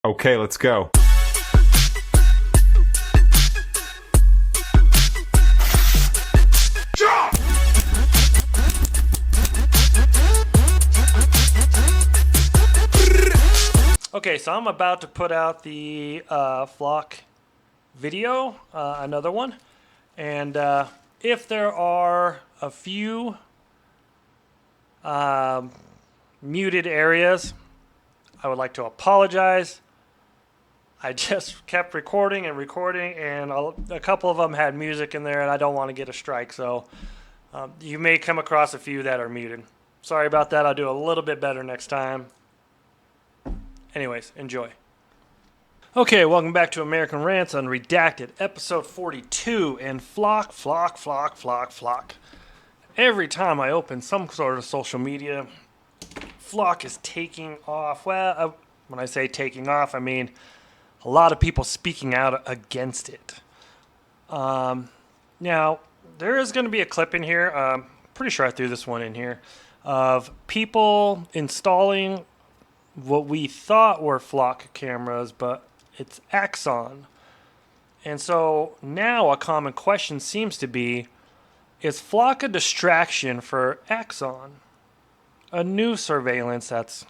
Okay, let's go. Okay, so I'm about to put out the flock video, another one. And if there are a few muted areas, I would like to apologize. I just kept recording, and a couple of them had music in there, and I don't want to get a strike. So you may come across a few that are muted. Sorry about that. I'll do a little bit better next time. Anyways, enjoy. Okay, welcome back to American Rants Unredacted, episode 42, and flock. Every time I open some sort of social media, flock is taking off. Well, when I say taking off, I mean a lot of people speaking out against it. Now, there is going to be a clip in here, pretty sure I threw this one in here, of people installing what we thought were flock cameras, but it's Axon. And so now a common question seems to be, is flock a distraction for Axon? A new surveillance that's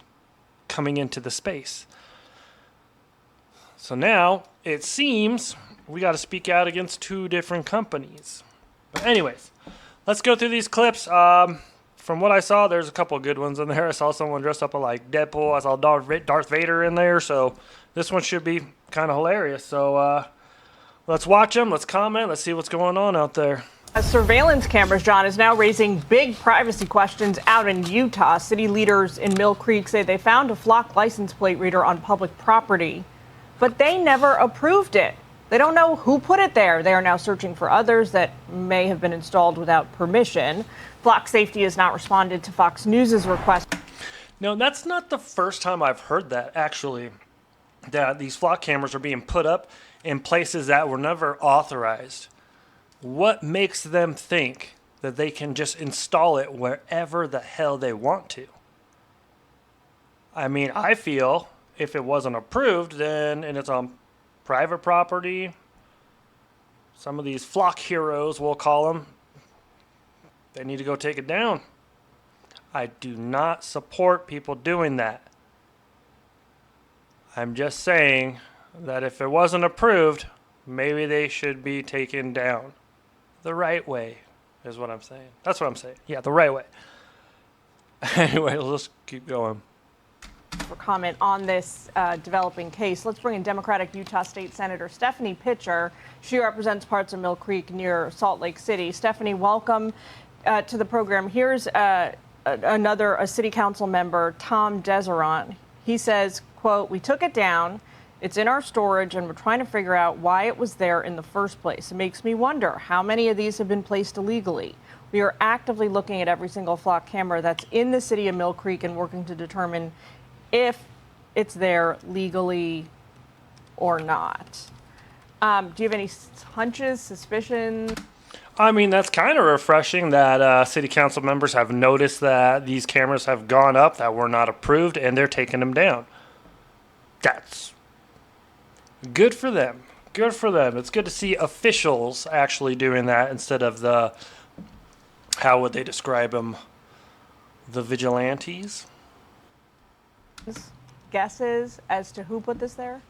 coming into the space. So now it seems we got to speak out against two different companies. But anyways, let's go through these clips. From what I saw, there's a couple of good ones in there. I saw someone dressed up like Deadpool. I saw Darth Vader in there. So this one should be kind of hilarious. So let's watch them. Let's comment. Let's see what's going on out there. Surveillance cameras, John, is now raising big privacy questions out in Utah. City leaders in Mill Creek say they found a flock license plate reader on public property, but they never approved it. They don't know who put it there. They are now searching for others that may have been installed without permission. Flock Safety has not responded to Fox News' request. No, that's not the first time I've heard that, actually, that these flock cameras are being put up in places that were never authorized. What makes them think that they can just install it wherever the hell they want to? I mean, I feel if it wasn't approved, then, and it's on private property, some of these flock heroes, we'll call them, they need to go take it down. I do not support people doing that. I'm just saying that if it wasn't approved, maybe they should be taken down. The right way is what I'm saying. That's what I'm saying. Yeah, the right way. Anyway, let's keep going. For comment on this developing case, let's bring in Democratic Utah State Senator Stephanie Pitcher. She represents parts of Mill Creek near Salt Lake City. Stephanie, welcome to the program. Here's a city council member, Tom Desirant. He says, quote, "We took it down. It's in our storage, and we're trying to figure out why it was there in the first place. It makes me wonder how many of these have been placed illegally. We are actively looking at every single flock camera that's in the city of Mill Creek and working to determine if it's there legally or not." Do you have any hunches, suspicions? I mean, that's kind of refreshing that city council members have noticed that these cameras have gone up that were not approved, and they're taking them down. That's good for them. Good for them. It's good to see officials actually doing that instead of the, how would they describe them, the vigilantes? Guesses as to who put this there?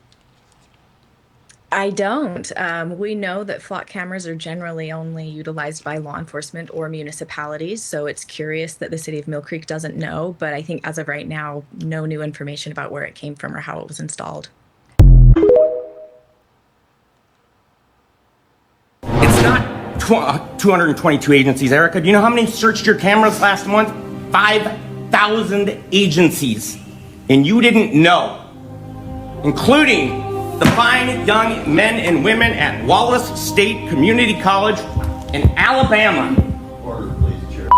I don't. We know that flock cameras are generally only utilized by law enforcement or municipalities, so it's curious that the city of Mill Creek doesn't know, but I think as of right now, no new information about where it came from or how it was installed. It's not 222 agencies, Erica. Do you know how many searched your cameras last month? 5,000 agencies. And you didn't know, including the fine young men and women at Wallace State Community College in Alabama. Order, please, Chair.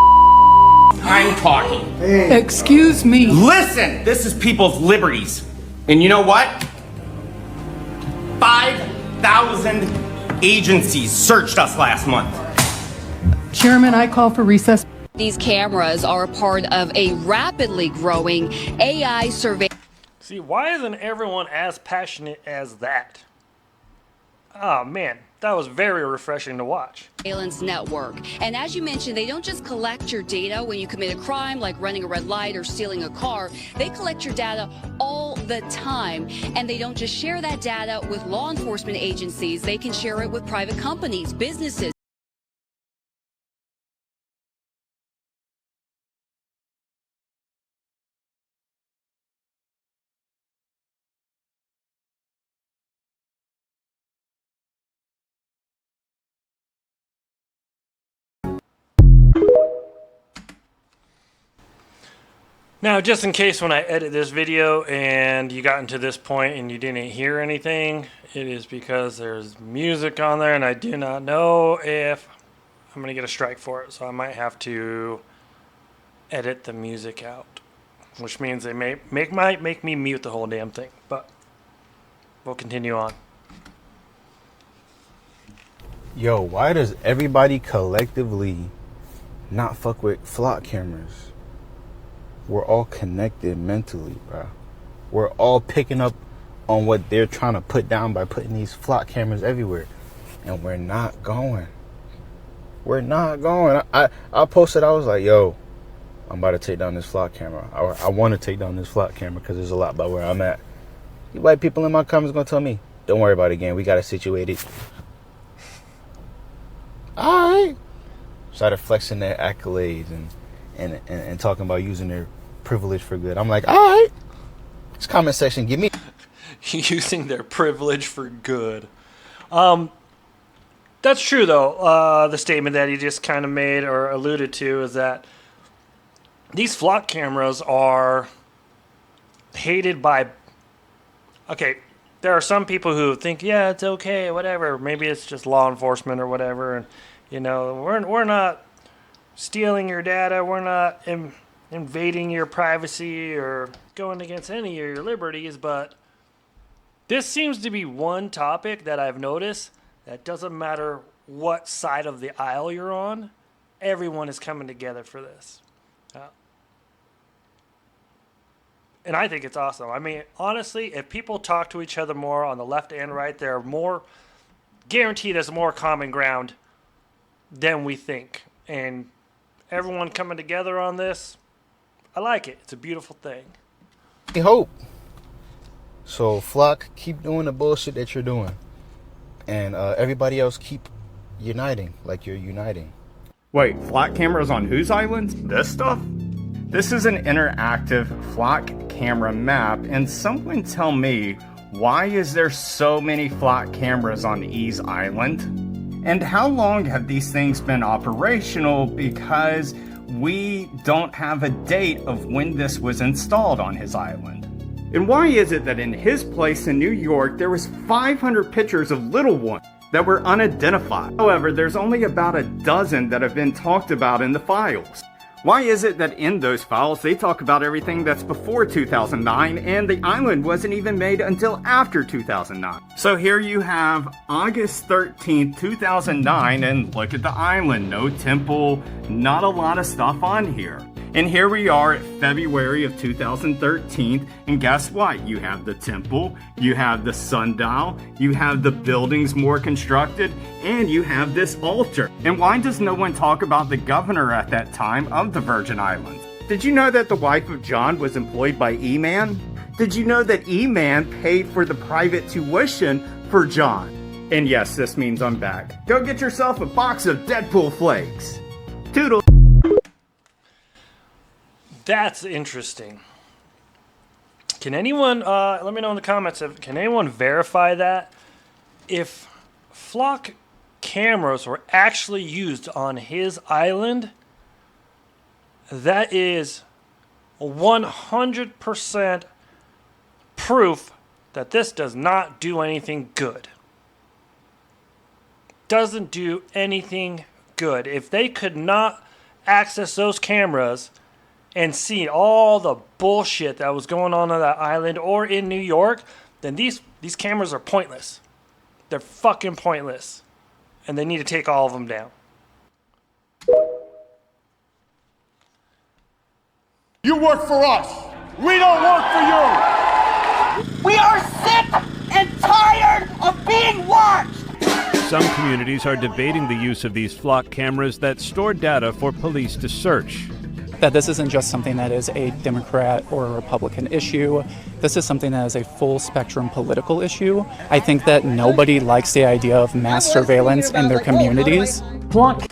I'm talking. Excuse me. Listen, this is people's liberties. And you know what? 5,000 agencies searched us last month. Chairman, I call for recess. These cameras are a part of a rapidly growing AI survey. See, why isn't everyone as passionate as that? Oh man, that was very refreshing to watch. Surveillance network. And as you mentioned, they don't just collect your data when you commit a crime like running a red light or stealing a car. They collect your data all the time. And they don't just share that data with law enforcement agencies. They can share it with private companies, businesses. Now, just in case when I edit this video and you got into this point and you didn't hear anything, it is because there's music on there and I do not know if I'm going to get a strike for it. So I might have to edit the music out, which means they might make me mute the whole damn thing. But we'll continue on. Yo, why does everybody collectively not fuck with flock cameras? We're all connected mentally, bro. We're all picking up on what they're trying to put down by putting these flock cameras everywhere. And we're not going. We're not going. I posted, I was like, yo, I'm about to take down this flock camera. I want to take down this flock camera because there's a lot about where I'm at. You white people in my comments going to tell me, don't worry about it again. We got it situated. All right. Started flexing their accolades and talking about using their privilege for good. I'm like, all right. This comment section, give me. Using their privilege for good. That's true, though. The statement that he just kind of made or alluded to is that these flock cameras are hated by... Okay, there are some people who think, yeah, it's okay, whatever. Maybe it's just law enforcement or whatever. And, you know, we're not stealing your data. We're not invading your privacy or going against any of your liberties. But this seems to be one topic that I've noticed that doesn't matter what side of the aisle you're on. Everyone is coming together for this. And I think it's awesome. I mean, honestly, if people talk to each other more on the left and right, there are more, guaranteed there's more common ground than we think. And everyone coming together on this, I like it. It's a beautiful thing. I hope. So, Flock, keep doing the bullshit that you're doing. And everybody else keep uniting like you're uniting. Wait, flock cameras on whose island? This stuff? This is an interactive flock camera map, and someone tell me, why is there so many flock cameras on Ease Island? And how long have these things been operational, because we don't have a date of when this was installed on his island? And why is it that in his place in New York, there was 500 pictures of little ones that were unidentified? However, there's only about a dozen that have been talked about in the files. Why is it that in those files they talk about everything that's before 2009 and the island wasn't even made until after 2009? So here you have August 13th, 2009, and look at the island. No temple, not a lot of stuff on here. And here we are at February of 2013, and guess what? You have the temple, you have the sundial, you have the buildings more constructed, and you have this altar. And why does no one talk about the governor at that time of the Virgin Islands? Did you know that the wife of John was employed by E-Man? Did you know that E-Man paid for the private tuition for John? And yes, this means I'm back. Go get yourself a box of Deadpool flakes. Toodle. That's interesting. Can anyone, let me know in the comments, can anyone verify that? If flock cameras were actually used on his island, that is 100% proof that this does not do anything good. Doesn't do anything good. If they could not access those cameras and see all the bullshit that was going on that island or in New York, then these cameras are pointless. They're fucking pointless. And they need to take all of them down. You work for us. We don't work for you. are sick and tired of being watched! Some communities are debating the use of these flock cameras that store data for police to search. That this isn't just something that is a Democrat or a Republican issue. This is something that is a full spectrum political issue. I think that nobody likes the idea of mass surveillance in their communities. Flock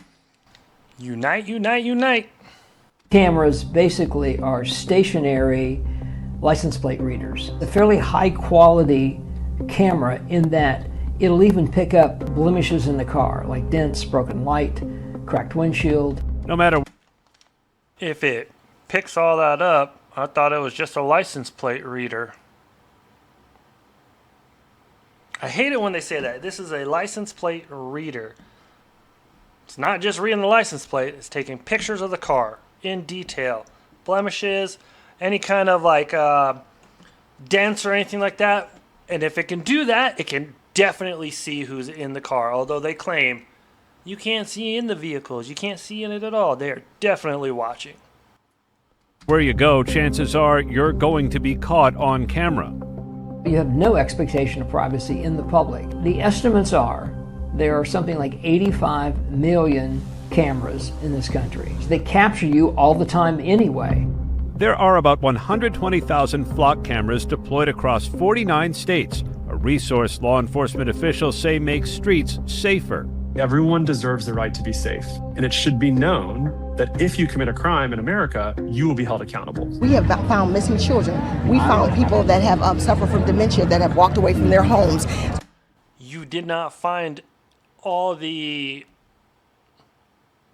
Unite, unite, unite. cameras basically are stationary license plate readers. A fairly high quality camera in that it'll even pick up blemishes in the car, like dents, broken light, cracked windshield. No matter If it picks all that up, I thought it was just a license plate reader. I hate it when they say that. This is a license plate reader. It's not just reading the license plate, it's taking pictures of the car in detail. Blemishes, any kind of like dents or anything like that. And if it can do that, it can definitely see who's in the car. Although they claim you can't see in the vehicles, you can't see in it at all. They are definitely watching. where you go, chances are you're going to be caught on camera. You have no expectation of privacy in the public. The estimates are there are something like 85 million cameras in this country. They capture you all the time anyway. There are about 120,000 flock cameras deployed across 49 states, a resource law enforcement officials say makes streets safer. Everyone deserves the right to be safe, and it should be known that if you commit a crime in America, you will be held accountable. We have found missing children. We found people that have suffered from dementia that have walked away from their homes. You did not find all the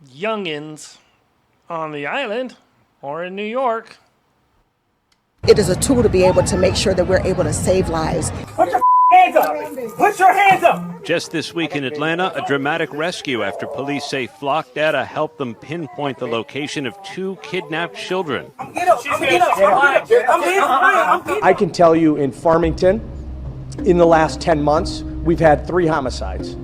youngins on the island or in New York. It is a tool to be able to make sure that we're able to save lives. Put your hands up! Put your hands up! Just this week in Atlanta, a dramatic rescue after police say flock data helped them pinpoint the location of 2 kidnapped children. I can tell you in Farmington, in the last 10 months, we've had 3 homicides.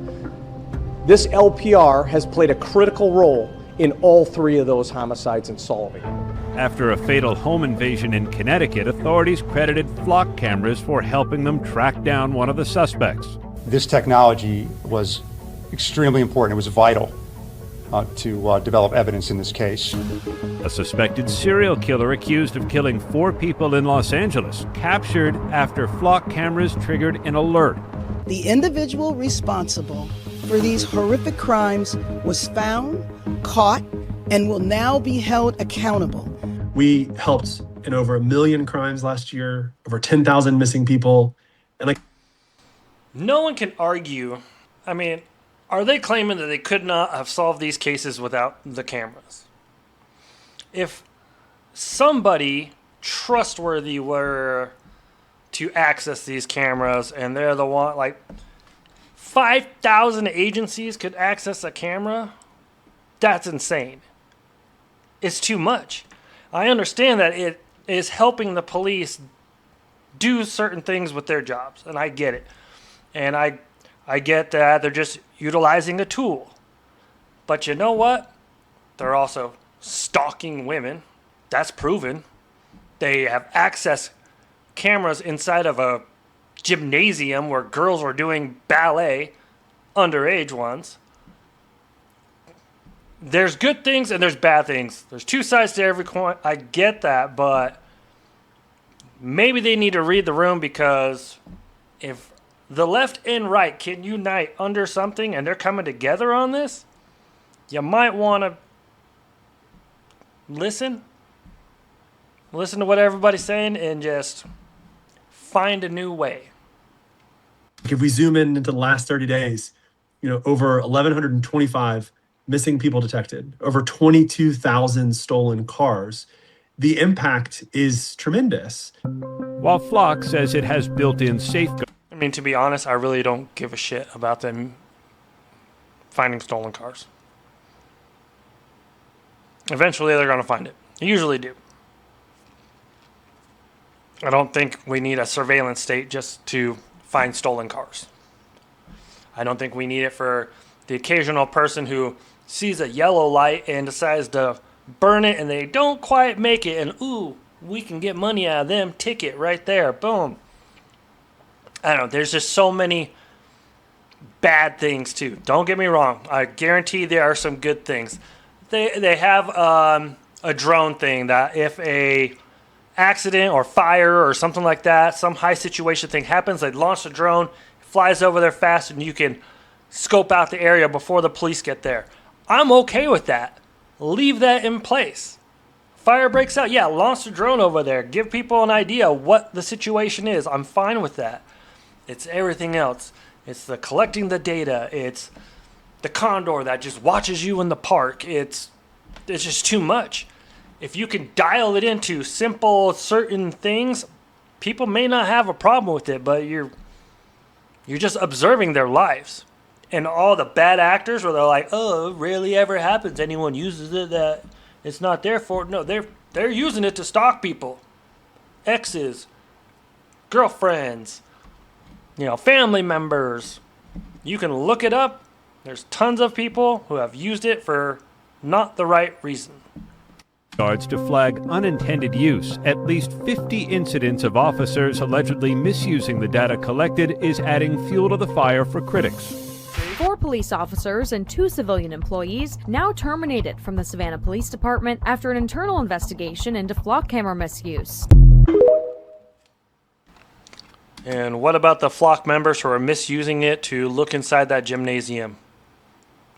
This LPR has played a critical role in all 3 of those homicides in solving. After a fatal home invasion in Connecticut, authorities credited flock cameras for helping them track down one of the suspects. This technology was extremely important. It was vital to develop evidence in this case. A suspected serial killer accused of killing 4 people in Los Angeles, captured after flock cameras triggered an alert. The individual responsible for these horrific crimes was found, caught, and will now be held accountable. We helped in over 1 million crimes last year, over 10,000 missing people, and no one can argue. I mean, are they claiming that they could not have solved these cases without the cameras? If somebody trustworthy were to access these cameras and they're the one, like 5,000 agencies could access a camera, that's insane. It's too much. I understand that it is helping the police do certain things with their jobs, and I get it. And I get that they're just utilizing a tool. But you know what? They're also stalking women. That's proven. They have access cameras inside of a gymnasium where girls were doing ballet, underage ones. There's good things and there's bad things. There's 2 sides to every coin. I get that, but maybe they need to read the room, because if the left and right can unite under something and they're coming together on this, you might want to listen to what everybody's saying and just find a new way. if we zoom in into the last 30 days, over 1,125 missing people detected, over 22,000 stolen cars. The impact is tremendous. While Flock says it has built-in safeguards. I mean, to be honest, I really don't give a shit about them finding stolen cars. Eventually, they're going to find it. They usually do. I don't think we need a surveillance state just to find stolen cars. I don't think we need it for the occasional person who sees a yellow light and decides to burn it and they don't quite make it, and ooh, we can get money out of them. Ticket right there. Boom. I don't know. There's just so many bad things too. Don't get me wrong. I guarantee there are some good things. They have a drone thing that if a accident or fire or something like that, some high situation thing happens, they launch the drone, flies over there fast, and you can scope out the area before the police get there. I'm okay with that. Leave that in place. Fire breaks out, yeah, launch the drone over there. Give people an idea what the situation is. I'm fine with that. It's everything else. It's the collecting the data. It's the condor that just watches you in the park. It's just too much. If you can dial it into simple certain things, people may not have a problem with it, but you're just observing their lives. And all the bad actors where they're like, oh, it rarely ever happens. Anyone uses it that it's not there for. No, they're using it to stalk people. Exes, girlfriends, family members. You can look it up. There's tons of people who have used it for not the right reason. Guards to flag unintended use. At least 50 incidents of officers allegedly misusing the data collected is adding fuel to the fire for critics. 4 police officers and 2 civilian employees now terminated from the Savannah Police Department after an internal investigation into flock camera misuse. And what about the flock members who are misusing it to look inside that gymnasium?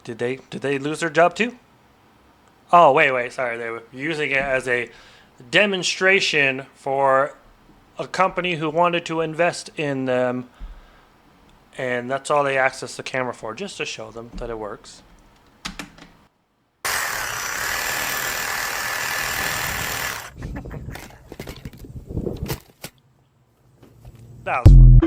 Did they lose their job too? Oh, wait, sorry. They were using it as a demonstration for a company who wanted to invest in them. And that's all they access the camera for, just to show them that it works. That was funny.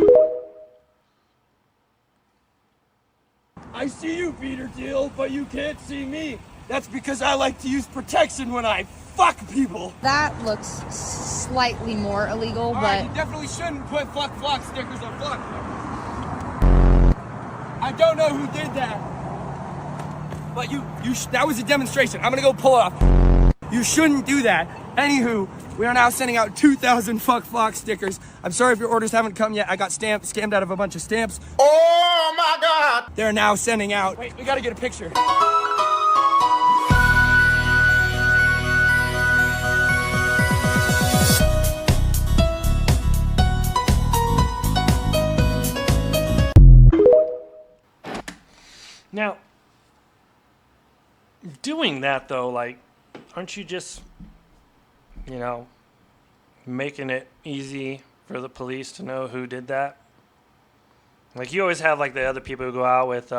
I see you, Peter Thiel, but you can't see me. That's because I like to use protection when I fuck people. That looks slightly more illegal, but you definitely shouldn't put fuck stickers on flock. I don't know who did that, but that was a demonstration. I'm gonna go pull off. You shouldn't do that. Anywho, we are now sending out 2,000 flock stickers. I'm sorry if your orders haven't come yet. I got scammed out of a bunch of stamps. Oh my God! They're now sending out. Wait, we gotta get a picture. Now, doing that though, aren't you just, making it easy for the police to know who did that? You always have the other people who go out with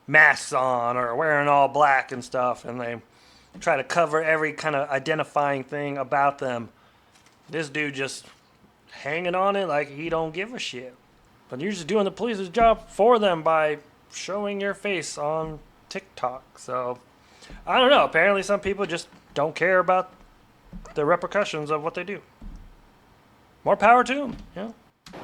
masks on or wearing all black and stuff, and they try to cover every kind of identifying thing about them. This dude just hanging on it like he don't give a shit. But you're just doing the police's job for them by showing your face on TikTok. So I don't know. Apparently some people just don't care about the repercussions of what they do. More power to them.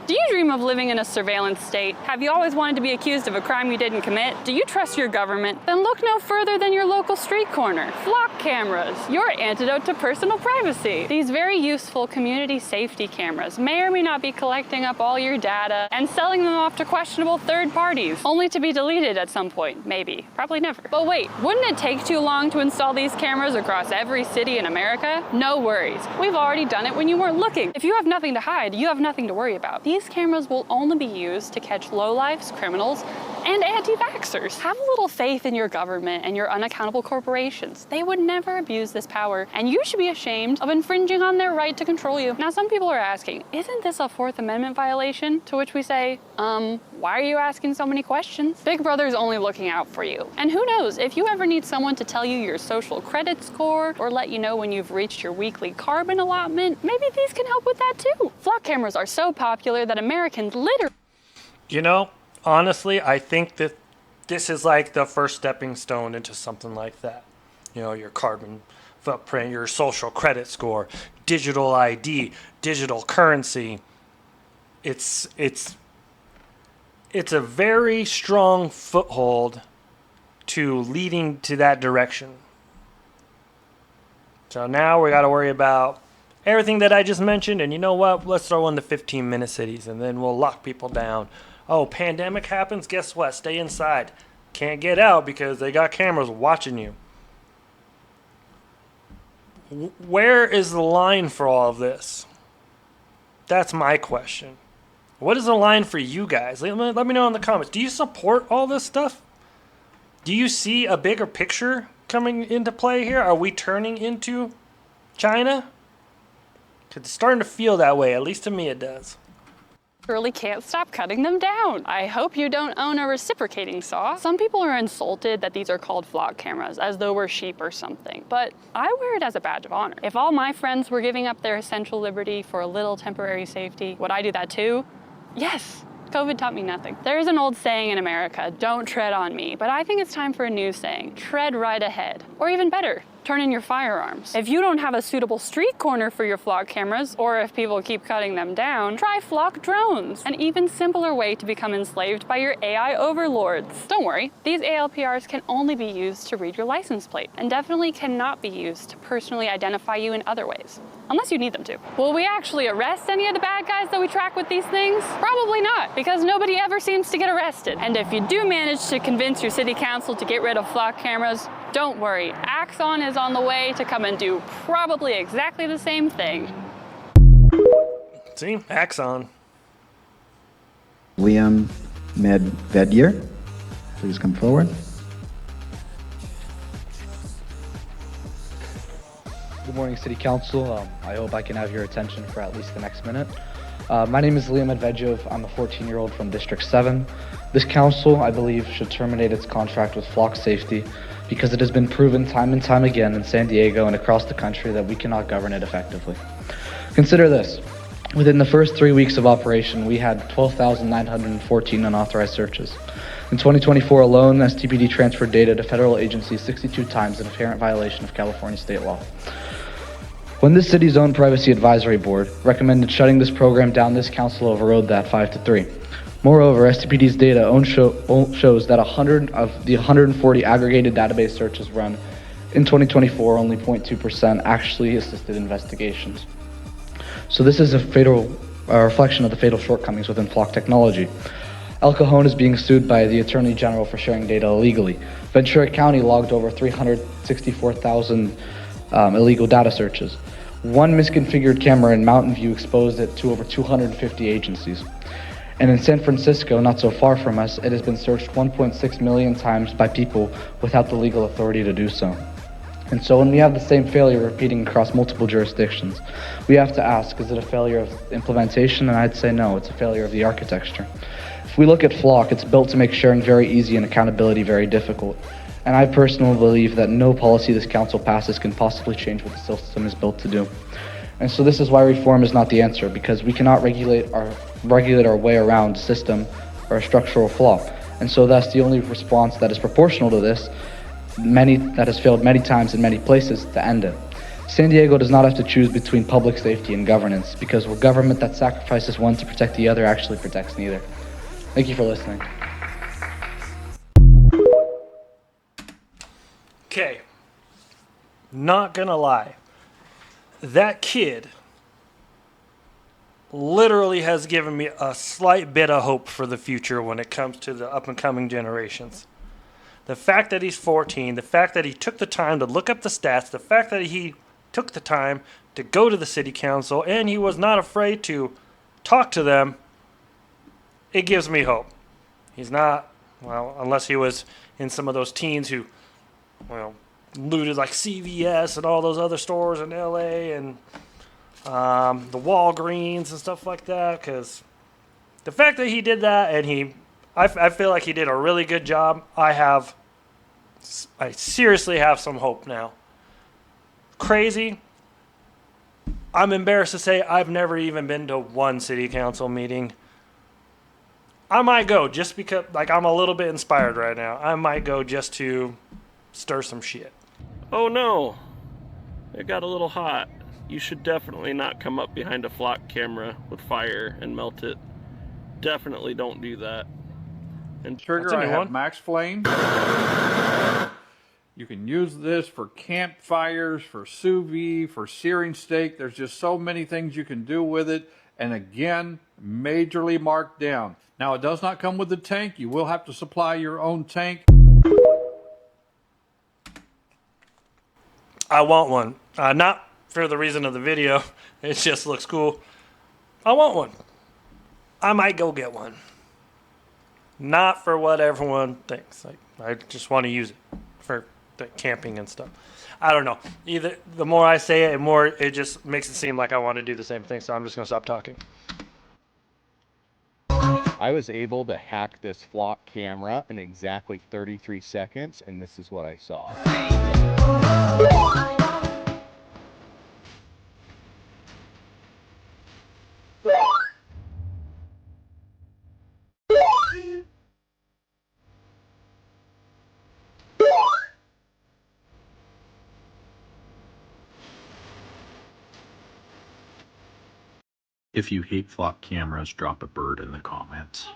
Do you dream of living in a surveillance state? Have you always wanted to be accused of a crime you didn't commit? Do you trust your government? Then look no further than your local street corner. Flock cameras, your antidote to personal privacy. These very useful community safety cameras may or may not be collecting up all your data and selling them off to questionable third parties, only to be deleted at some point, maybe. Probably never. But wait, wouldn't it take too long to install these cameras across every city in America? No worries. We've already done it when you weren't looking. If you have nothing to hide, you have nothing to worry about. These cameras will only be used to catch lowlifes, criminals, and anti-vaxxers. Have a little faith in your government and your unaccountable corporations. They would never abuse this power, and you should be ashamed of infringing on their right to control you. Now, some people are asking, isn't this a Fourth Amendment violation? To which we say, why are you asking so many questions? Big Brother's only looking out for you. And who knows, if you ever need someone to tell you your social credit score or let you know when you've reached your weekly carbon allotment, maybe these can help with that too. Flock cameras are so popular that Americans literally... Honestly, I think that this is the first stepping stone into something like that. Your carbon footprint, your social credit score, digital ID, digital currency. It's a very strong foothold to leading to that direction. So now we got to worry about everything that I just mentioned, and you know what? Let's throw in the 15-minute cities, and then we'll lock people down. Oh, pandemic happens, guess what? Stay inside. Can't get out because they got cameras watching you. Where is the line for all of this? That's my question. What is the line for you guys? Let me know in the comments. Do you support all this stuff? Do you see a bigger picture coming into play here? Are we turning into China? Because it's starting to feel that way. At least to me it does. Really can't stop cutting them down. I hope you don't own a reciprocating saw. Some people are insulted that these are called flock cameras, as though we're sheep or something. But I wear it as a badge of honor. If all my friends were giving up their essential liberty for a little temporary safety, would I do that too? Yes. COVID taught me nothing. There's an old saying in America, don't tread on me, but I think it's time for a new saying, tread right ahead. Or even better, turn in your firearms. If you don't have a suitable street corner for your flock cameras, or if people keep cutting them down, try flock drones, an even simpler way to become enslaved by your AI overlords. Don't worry, these ALPRs can only be used to read your license plate, and definitely cannot be used to personally identify you in other ways. Unless you need them to. Will we actually arrest any of the bad guys that we track with these things? Probably not, because nobody ever seems to get arrested. And if you do manage to convince your city council to get rid of flock cameras, don't worry, Axon is on the way to come and do probably exactly the same thing. See? Axon. Liam Medvedir, please come forward. Good morning, City Council. I hope I can have your attention for at least the next minute. My name is Liam Medvedir. I'm a 14-year-old from District 7. This council, I believe, should terminate its contract with Flock Safety because it has been proven time and time again in San Diego and across the country that we cannot govern it effectively. Consider this. Within the first 3 weeks of operation, we had 12,914 unauthorized searches. In 2024 alone, STPD transferred data to federal agencies 62 times in apparent violation of California state law. When this city's own Privacy Advisory Board recommended shutting this program down, this council overrode that 5-3. Moreover, STPD's data shows that 100 of the 140 aggregated database searches run in 2024, only 0.2% actually assisted investigations. So this is a reflection of the fatal shortcomings within Flock technology. El Cajon is being sued by the Attorney General for sharing data illegally. Ventura County logged over 364,000 illegal data searches. One misconfigured camera in Mountain View exposed it to over 250 agencies. And in San Francisco, not so far from us, it has been searched 1.6 million times by people without the legal authority to do so. And so when we have the same failure repeating across multiple jurisdictions, we have to ask, is it a failure of implementation? And I'd say no, it's a failure of the architecture. If we look at Flock, it's built to make sharing very easy and accountability very difficult. And I personally believe that no policy this council passes can possibly change what the system is built to do. And so this is why reform is not the answer, because we cannot regulate our way around a system or a structural flaw. And so that's the only response that is proportional to this, that has failed many times in many places, to end it. San Diego does not have to choose between public safety and governance, because a government that sacrifices one to protect the other actually protects neither. Thank you for listening. Okay. Not gonna lie. That kid literally has given me a slight bit of hope for the future when it comes to the up and coming generations. The fact that he's 14, the fact that he took the time to look up the stats, the fact that he took the time to go to the city council, and he was not afraid to talk to them, it gives me hope. He's not, well, unless he was in some of those teens who, well, looted like CVS and all those other stores in LA and the Walgreens and stuff like that. Because the fact that he did that, and I feel like he did a really good job. I seriously have some hope now. Crazy. I'm embarrassed to say I've never even been to one city council meeting. I might go just because, like, I'm a little bit inspired right now. I might go just to stir some shit. Oh no, it got a little hot. You should definitely not come up behind a flock camera with fire and melt it. Definitely don't do that. And Trigger, I have max flame. You can use this for campfires, for sous vide, for searing steak. There's just so many things you can do with it. And again, majorly marked down. Now, it does not come with the tank. You will have to supply your own tank. I want one. Not for the reason of the video. It just looks cool. I want one. I might go get one. Not for what everyone thinks. Like, I just want to use it for the camping and stuff. I don't know. Either the more I say it, the more it just makes it seem like I want to do the same thing. So I'm just going to stop talking. I was able to hack this flock camera in exactly 33 seconds, and this is what I saw. If you hate flock cameras, drop a bird in the comments.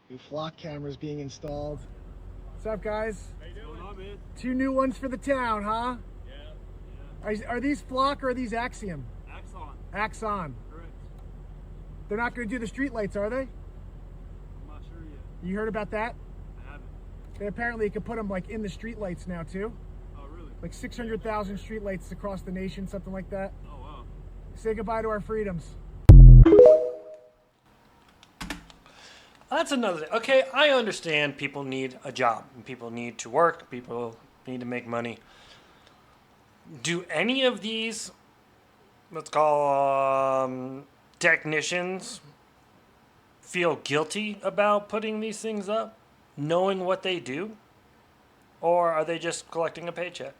New flock cameras being installed. What's up, guys? How you doing, man? 2 new ones for the town, huh? Yeah. Are these flock or are these Axiom? Axon. Axon. Correct. They're not going to do the street lights, are they? I'm not sure yet. You heard about that? I haven't. And apparently you can put them like in the street lights now too. Oh, really? Like 600,000 street lights across the nation, something like that. Oh, wow. Say goodbye to our freedoms. That's another thing. Okay, I understand people need a job. And people need to work. People need to make money. Do any of these, let's call technicians, feel guilty about putting these things up, knowing what they do? Or are they just collecting a paycheck?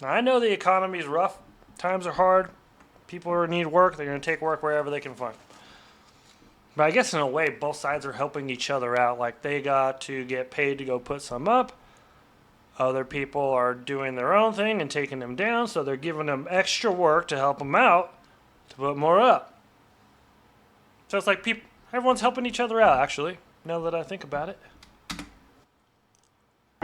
Now, I know the economy is rough. Times are hard. People need work. They're going to take work wherever they can find. But I guess in a way, both sides are helping each other out. Like, they got to get paid to go put some up. Other people are doing their own thing and taking them down, so they're giving them extra work to help them out to put more up. So it's like everyone's helping each other out, actually, now that I think about it.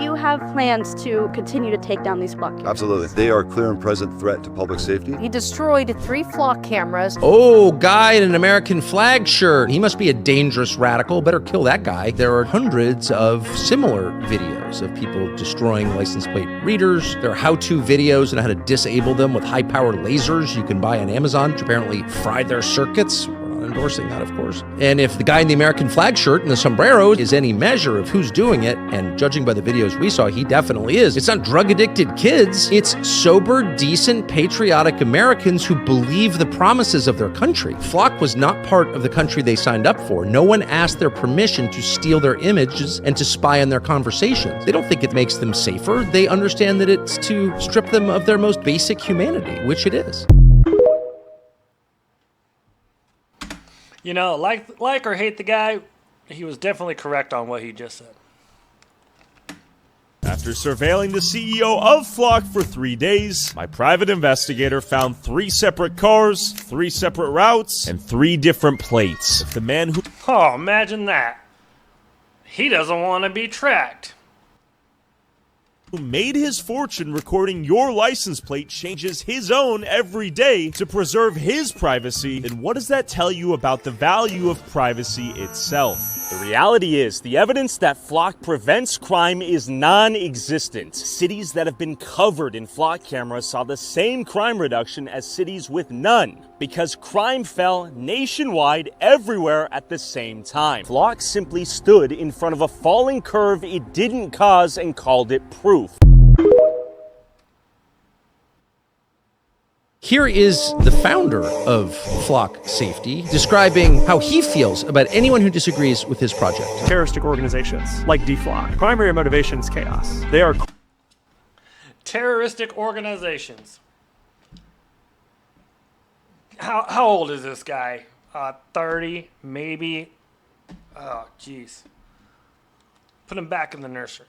You have plans to continue to take down these flock cameras? Absolutely. They are a clear and present threat to public safety. He destroyed 3 flock cameras. Oh, guy in an American flag shirt. He must be a dangerous radical. Better kill that guy. There are hundreds of similar videos of people destroying license plate readers. There are how-to videos on how to disable them with high-powered lasers you can buy on Amazon, which apparently fried their circuits. Endorsing that, of course. And if the guy in the American flag shirt and the sombrero is any measure of who's doing it, and judging by the videos we saw, he definitely is, it's not drug-addicted kids. It's sober, decent, patriotic Americans who believe the promises of their country. Flock was not part of the country they signed up for. No one asked their permission to steal their images and to spy on their conversations. They don't think it makes them safer. They understand that it's to strip them of their most basic humanity, which it is. You know, like or hate the guy, he was definitely correct on what he just said. After surveilling the CEO of Flock for 3 days, my private investigator found 3 separate cars, 3 separate routes, and 3 different plates. The man who... Oh, imagine that. He doesn't want to be tracked. Who made his fortune recording your license plate changes his own every day to preserve his privacy, then what does that tell you about the value of privacy itself? The reality is, the evidence that Flock prevents crime is non-existent. Cities that have been covered in Flock cameras saw the same crime reduction as cities with none, because crime fell nationwide everywhere at the same time. Flock simply stood in front of a falling curve it didn't cause and called it proof. Here is the founder of Flock Safety describing how he feels about anyone who disagrees with his project. Terroristic organizations like DFlock. Primary motivation is chaos. They are terroristic organizations. How old is this guy? 30, maybe. Oh, jeez. Put him back in the nursery.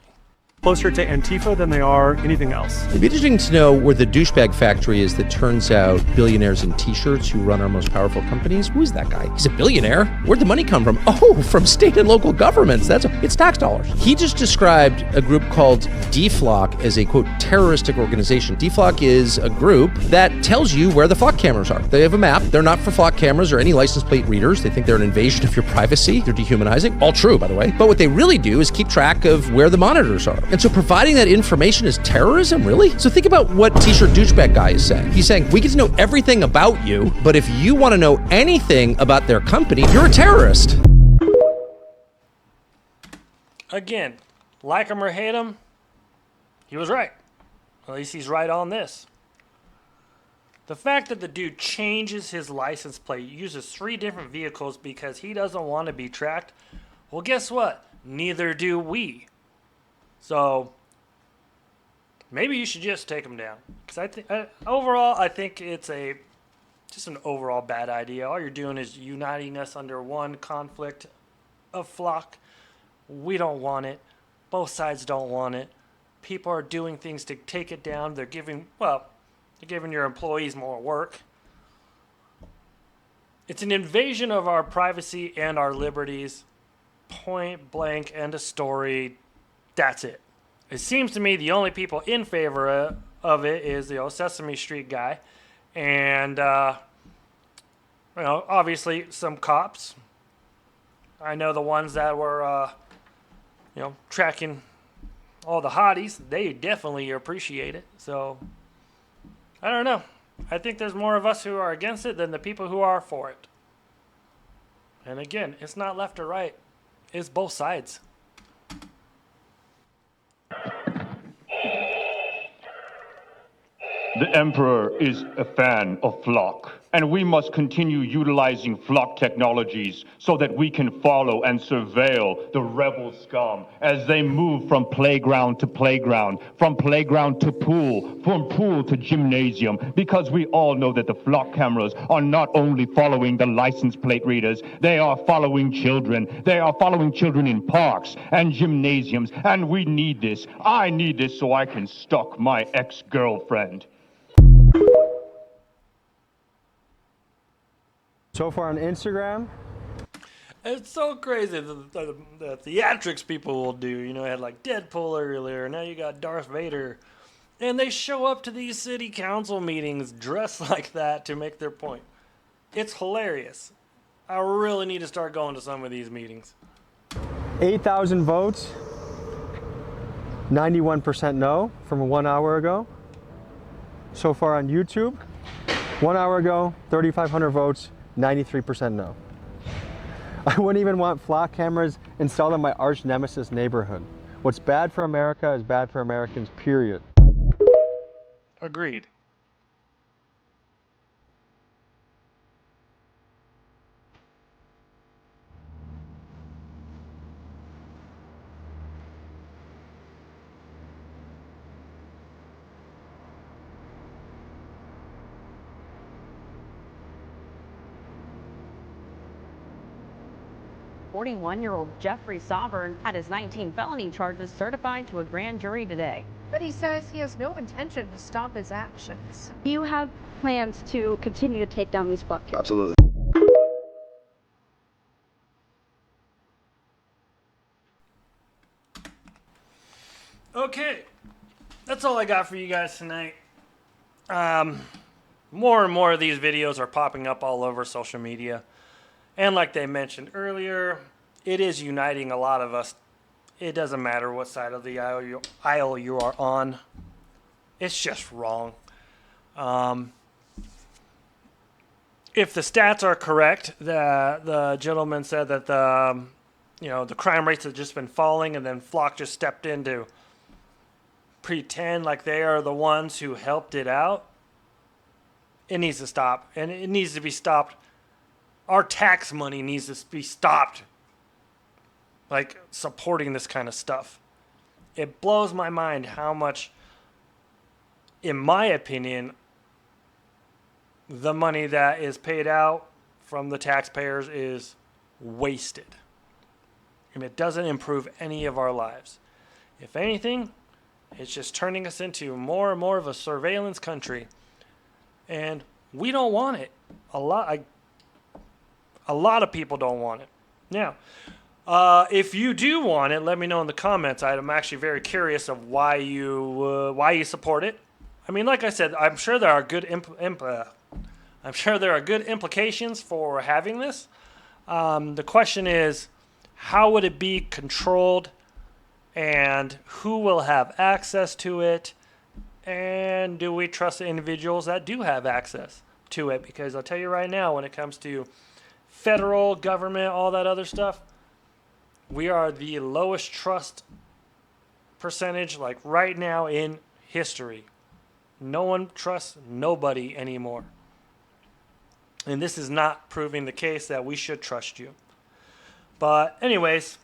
closer to Antifa than they are anything else. It'd be interesting to know where the douchebag factory is that turns out billionaires in t-shirts who run our most powerful companies. Who is that guy? He's a billionaire. Where'd the money come from? Oh, from state and local governments. It's tax dollars. He just described a group called DFLOC as a, quote, terroristic organization. DFLOC is a group that tells you where the flock cameras are. They have a map. They're not for flock cameras or any license plate readers. They think they're an invasion of your privacy. They're dehumanizing. All true, by the way. But what they really do is keep track of where the monitors are. And so providing that information is terrorism, really? So think about what t-shirt douchebag guy is saying. He's saying, we get to know everything about you, but if you want to know anything about their company, you're a terrorist. Again, like him or hate him, he was right. At least he's right on this. The fact that the dude changes his license plate, uses 3 different vehicles because he doesn't want to be tracked, well, guess what? Neither do we. So maybe you should just take him down. Because overall, I think it's just an overall bad idea. All you're doing is uniting us under one conflict of flock. We don't want it. Both sides don't want it. People are doing things to take it down. They're giving your employees more work. It's an invasion of our privacy and our liberties. Point blank, end of story. That's it. It seems to me the only people in favor of it is the old Sesame Street guy. And, obviously some cops. I know the ones that were, tracking all the hotties. They definitely appreciate it. So, I don't know. I think there's more of us who are against it than the people who are for it. And again, it's not left or right. It's both sides. The Emperor is a fan of flock, and we must continue utilizing flock technologies so that we can follow and surveil the rebel scum as they move from playground to playground, from playground to pool, from pool to gymnasium, because we all know that the flock cameras are not only following the license plate readers, they are following children. They are following children in parks and gymnasiums, and we need this. I need this so I can stalk my ex-girlfriend. So far on Instagram, it's so crazy the theatrics people will do. You know, I had like Deadpool earlier. Now you got Darth Vader. And they show up to these city council meetings dressed like that to make their point. It's hilarious. I really need to start going to some of these meetings. 8,000 votes, 91% no from 1 hour ago. So far on YouTube, 1 hour ago, 3,500 votes, 93% no. I wouldn't even want flock cameras installed in my arch nemesis neighborhood. What's bad for America is bad for Americans, period. Agreed. "41-year-old Jeffrey Sovereign had his 19 felony charges certified to a grand jury today. But he says he has no intention to stop his actions. Do you have plans to continue to take down these flock cameras? Absolutely. Okay, that's all I got for you guys tonight. More and more of these videos are popping up all over social media. And like they mentioned earlier, it is uniting a lot of us. It doesn't matter what side of the aisle you are on. It's just wrong. If the stats are correct, the gentleman said that the crime rates have just been falling, and then Flock just stepped in to pretend like they are the ones who helped it out. It needs to stop, and it needs to be stopped. Our tax money needs to be stopped, like supporting this kind of stuff. It blows my mind how much, in my opinion, the money that is paid out from the taxpayers is wasted. And it doesn't improve any of our lives. If anything, it's just turning us into more and more of a surveillance country. And we don't want it. A lot of people don't want it. Now, if you do want it, let me know in the comments. I'm actually very curious of why you support it. I mean, like I said, I'm sure there are good implications for having this. The question is, how would it be controlled, and who will have access to it, and do we trust the individuals that do have access to it? Because I'll tell you right now, when it comes to federal government, all that other stuff, we are the lowest trust percentage, like right now in history. No one trusts nobody anymore. And this is not proving the case that we should trust you. But anyways,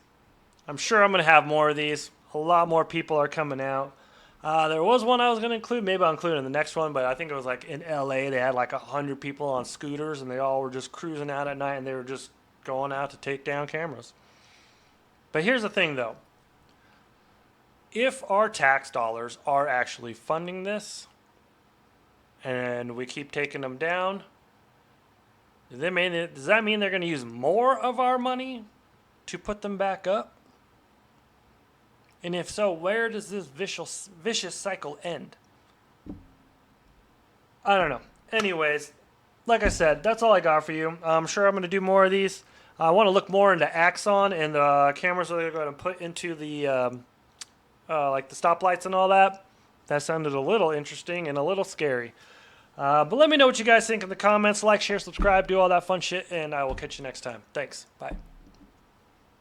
I'm sure I'm going to have more of these. A lot more people are coming out. There was one I was going to include. Maybe I'll include it in the next one. But I think it was like in LA. They had like 100 people on scooters. And they all were just cruising out at night. And they were just going out to take down cameras. But here's the thing, though. If our tax dollars are actually funding this, and we keep taking them down, does that mean they're going to use more of our money to put them back up? And if so, where does this vicious cycle end? I don't know. Anyways, like I said, that's all I got for you. I'm sure I'm going to do more of these. I want to look more into Axon and the cameras that they're going to put into the like the stoplights and all that. That sounded a little interesting and a little scary. But let me know what you guys think in the comments. Like, share, subscribe, do all that fun shit, and I will catch you next time. Thanks. Bye.